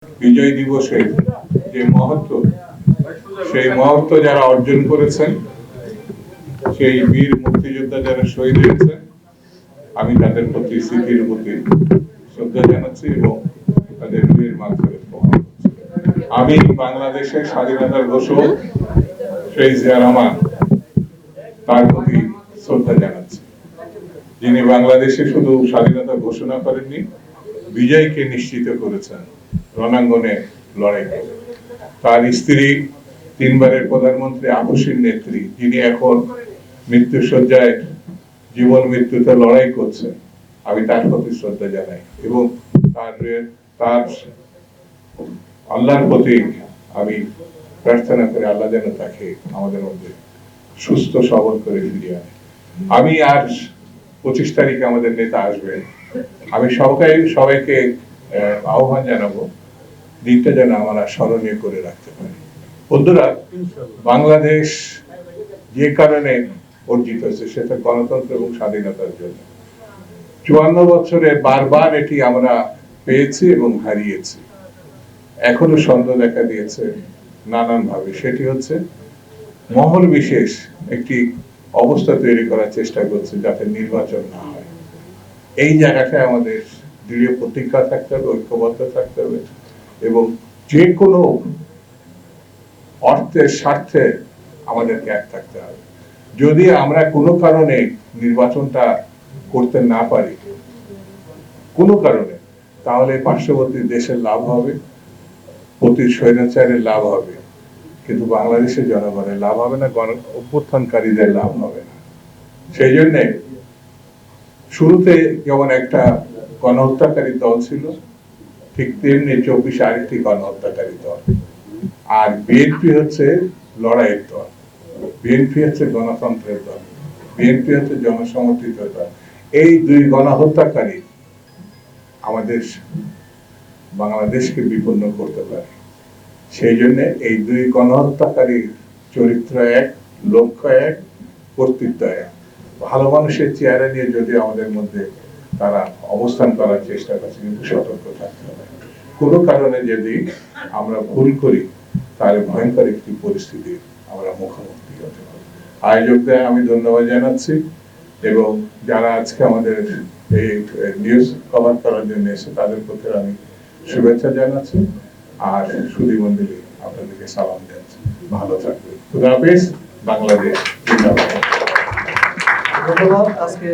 বিজয় দিবসের যে মহত্ব, সেই মহত্ব যারা অর্জন করেছেন, সেই বীর মুক্তিযোদ্ধা যারা শহীদ হয়েছেন, আমি তাদের প্রতি স্মৃতির প্রতি শ্রদ্ধা জানাচ্ছি এবং তাদের রুহের মাগফিরাত কামনা করছি। আমি বাংলাদেশের স্বাধীনতার ঘোষক শহীদ জিয়া রহমান তার প্রতি শ্রদ্ধা জানাচ্ছি, যিনি বাংলাদেশে শুধু স্বাধীনতা ঘোষণা করেননি, বিজয়কে নিশ্চিত করেছেন রণাঙ্গনে লড়াই করে। তার স্ত্রী, তিনবারের প্রধানমন্ত্রী, আপসীর নেত্রী, যিনি এখন মৃত্যুশয্যায় জীবন মৃত্যুতে লড়াই করছেন, আমি তার প্রতি শ্রদ্ধা জানাই এবং তার আল্লাহর প্রতি আমি প্রার্থনা করি আল্লাহ যেন তাকে আমাদের মধ্যে সুস্থ সবল করে ফিরিয়ে আনে। আমি আর 25 তারিখে আমাদের নেতা আসবেন, আমি সবাইকে আহ্বান জানাবো দিনটা যেন আমরা স্মরণীয় করে রাখতে পারি। বন্ধুরা, বাংলাদেশ যে কারণে অর্জিত হয়েছে সেটা গণতন্ত্র এবং স্বাধীনতার জন্য। 54 বছরে বারবার এটি আমরা পেয়েছি এবং হারিয়েছি। এখনো সন্দেহ দেখা দিয়েছে নানান ভাবে, সেটি হচ্ছে মহল বিশেষ একটি অবস্থা তৈরি করার চেষ্টা করছে যাতে নির্বাচন না হয়। এই জায়গাটায় আমাদের দৃঢ় প্রতিজ্ঞা থাকতে হবে, ঐক্যবদ্ধ থাকতে হবে এবং যে কোনো অর্থের স্বার্থে আমাদেরকে এক থাকতে হবে। যদি আমরা কোনো কারণে নির্বাচনটা করতে না পারি কোনো কারণে, তাহলে পার্শ্ববর্তী দেশের লাভ হবে, প্রতি স্বৈরাচারের লাভ হবে, কিন্তু বাংলাদেশের জনগণের লাভ হবে না, অভ্যুত্থানকারীদের লাভ হবে না। সেই জন্যে শুরুতে যেমন একটা গণহত্যাকারী দল ছিল, ঠিক তেমনি 24 আরেকটি গণহত্যাকারী দল। আর বিএনপি হচ্ছে লড়াইয়ের দল, বিএনপি হচ্ছে গণতন্ত্রের দল, বিএনপি হচ্ছে জনসমর্থিত দল। এই দুই গণহত্যাকারী আমাদের বাংলাদেশকে বিপন্ন করতে পারে। সেই জন্য এই দুই গণহত্যাকারীর চরিত্র এক, লক্ষ্য এক, কর্তৃত্ব এক। ভালো মানুষের চেহারা নিয়ে যদি আমাদের মধ্যে তারা অবস্থান করার চেষ্টা করছে, কিন্তু সতর্ক থাকতে হবে। কোনো কারণে যদি আমরা ভুল করি তাহলে ভয়ঙ্কর একটি পরিস্থিতি আমরা মুখোমুখি হতে পারি। আয়োজকদের আমি ধন্যবাদ জানাচ্ছি এবং যারা আজকে আমাদের এই নিউজ কভার করার জন্য এসে তাদের প্রতি আমি শুভেচ্ছা জানাচ্ছি। আর সুধী মন্ডলী আপনাদেরকে সালাম জানাচ্ছি। ভালো থাকবেন। খুদা হাফেজ। বাংলাদেশ জিন্দাবাদ। ধন্যবাদ। আজকে